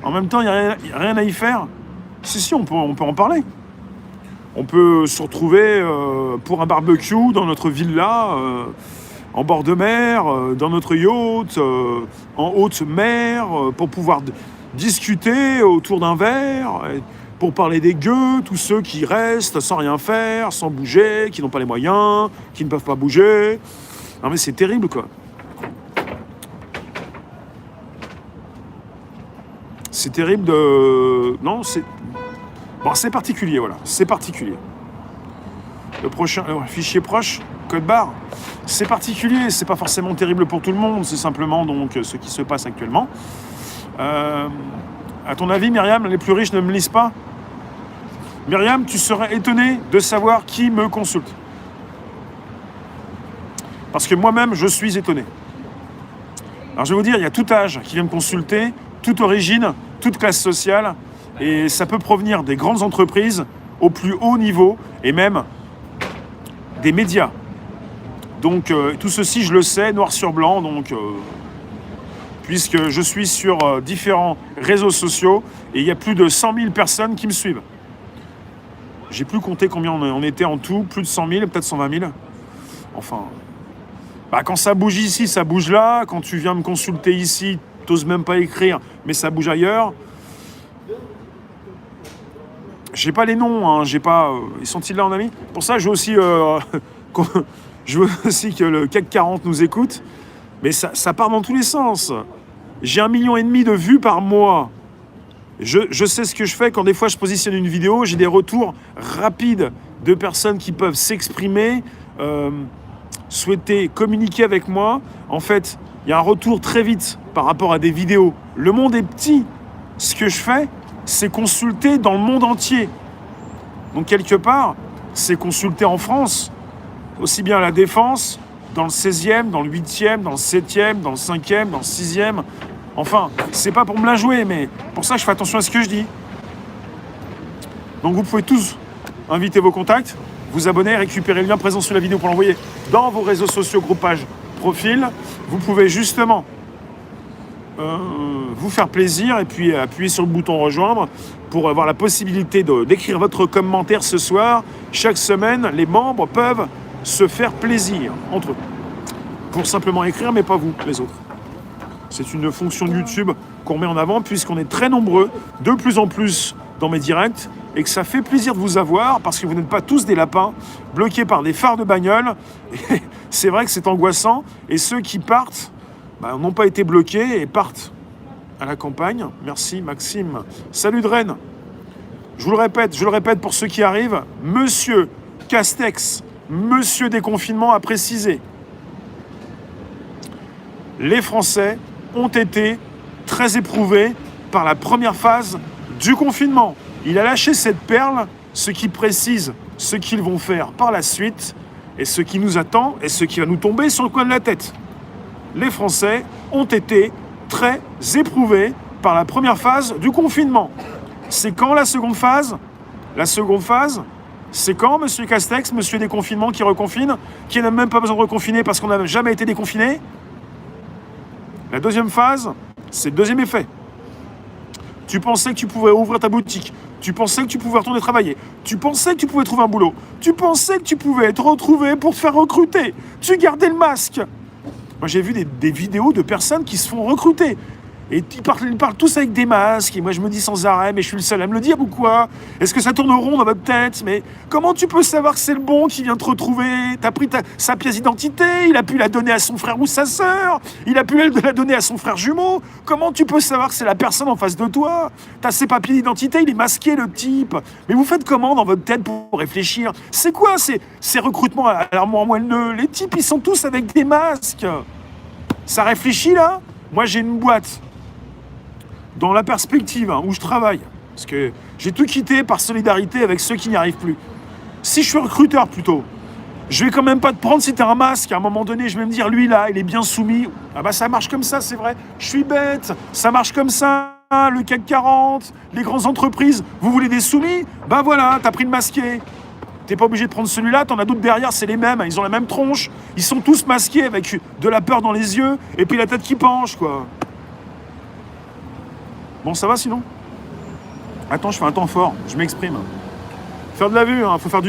En même temps, il n'y a rien à y faire. Si, on peut en parler. On peut se retrouver pour un barbecue dans notre villa, en bord de mer, dans notre yacht, en haute mer, pour pouvoir discuter autour d'un verre, pour parler des gueux, tous ceux qui restent sans rien faire, sans bouger, qui n'ont pas les moyens, qui ne peuvent pas bouger. Non mais c'est terrible quoi. C'est terrible de... Non, c'est... Bon, c'est particulier, voilà. C'est particulier. Le prochain fichier proche, code barre, c'est particulier. C'est pas forcément terrible pour tout le monde. C'est simplement donc ce qui se passe actuellement. À ton avis, Myriam, les plus riches ne me lisent pas? Myriam, tu serais étonnée de savoir qui me consulte. Parce que moi-même, je suis étonné. Alors je vais vous dire, il y a tout âge qui vient me consulter, toute origine, toute classe sociale, et ça peut provenir des grandes entreprises au plus haut niveau, et même des médias. Donc tout ceci, je le sais, noir sur blanc, donc puisque je suis sur différents réseaux sociaux, et il y a plus de 100 000 personnes qui me suivent. J'ai plus compté combien on était en tout, plus de 100 000, peut-être 120 000. Enfin... Bah, quand ça bouge ici, ça bouge là. Quand tu viens me consulter ici, t'oses même pas écrire, mais ça bouge ailleurs. J'ai pas les noms, hein, j'ai pas... Ils sont-ils là en ami? Pour ça, je veux aussi... je veux aussi que le CAC 40 nous écoute. Mais ça part dans tous les sens. J'ai 1,5 million de vues par mois. Je sais ce que je fais quand des fois je positionne une vidéo. J'ai des retours rapides de personnes qui peuvent s'exprimer... souhaiter communiquer avec moi, en fait, il y a un retour très vite par rapport à des vidéos. Le monde est petit. Ce que je fais, c'est consulter dans le monde entier. Donc, quelque part, c'est consulter en France, aussi bien à La Défense, dans le 16e, dans le 8e, dans le 7e, dans le 5e, dans le 6e. Enfin, c'est pas pour me la jouer, mais pour ça, je fais attention à ce que je dis. Donc, vous pouvez tous inviter vos contacts, vous abonner, récupérer le lien présent sous la vidéo pour l'envoyer dans vos réseaux sociaux, groupages, profils. Vous pouvez justement vous faire plaisir et puis appuyer sur le bouton rejoindre pour avoir la possibilité d'écrire votre commentaire ce soir. Chaque semaine, les membres peuvent se faire plaisir entre eux pour simplement écrire, mais pas vous, les autres. C'est une fonction de YouTube qu'on met en avant puisqu'on est très nombreux, de plus en plus dans mes directs, et que ça fait plaisir de vous avoir parce que vous n'êtes pas tous des lapins bloqués par des phares de bagnole. Et c'est vrai que c'est angoissant. Et ceux qui partent n'ont pas été bloqués et partent à la campagne. Merci Maxime. Salut de Rennes. Je le répète pour ceux qui arrivent. Monsieur Castex, Monsieur Déconfinement a précisé. Les Français ont été très éprouvés par la première phase du confinement. Il a lâché cette perle, ce qui précise ce qu'ils vont faire par la suite et ce qui nous attend et ce qui va nous tomber sur le coin de la tête. Les Français ont été très éprouvés par la première phase du confinement. C'est quand la seconde phase? La seconde phase, c'est quand, Monsieur Castex, Monsieur Déconfinement qui reconfine, qui n'a même pas besoin de reconfiner parce qu'on n'a jamais été déconfiné? La deuxième phase, c'est le deuxième effet. Tu pensais que tu pouvais ouvrir ta boutique. Tu pensais que tu pouvais retourner travailler. Tu pensais que tu pouvais trouver un boulot. Tu pensais que tu pouvais te retrouver pour te faire recruter. Tu gardais le masque. Moi, j'ai vu des vidéos de personnes qui se font recruter. Et ils parlent tous avec des masques. Et moi, je me dis sans arrêt, mais je suis le seul à me le dire ou quoi? Est-ce que ça tourne rond dans votre tête? Mais comment tu peux savoir que c'est le bon qui vient te retrouver? T'as pris sa pièce d'identité, il a pu la donner à son frère ou sa sœur, il a pu la donner à son frère jumeau. Comment tu peux savoir que c'est la personne en face de toi? T'as ses papiers d'identité, il est masqué, le type. Mais vous faites comment dans votre tête pour réfléchir? C'est quoi ces recrutements alarmants moelleux? Les types, ils sont tous avec des masques. Ça réfléchit là? Moi, j'ai une boîte dans la perspective où je travaille, parce que j'ai tout quitté par solidarité avec ceux qui n'y arrivent plus. Si je suis recruteur plutôt, je vais quand même pas te prendre si t'as un masque. À un moment donné, je vais me dire, lui là, il est bien soumis. Ah bah ça marche comme ça, c'est vrai. Je suis bête, ça marche comme ça. Le CAC 40, les grandes entreprises, vous voulez des soumis? Ben voilà, t'as pris le masqué. T'es pas obligé de prendre celui-là, t'en as d'autres derrière, c'est les mêmes, ils ont la même tronche. Ils sont tous masqués avec de la peur dans les yeux et puis la tête qui penche, quoi. Bon, ça va sinon? Attends, je fais un temps fort, je m'exprime. Faire de la vue, hein, faut faire du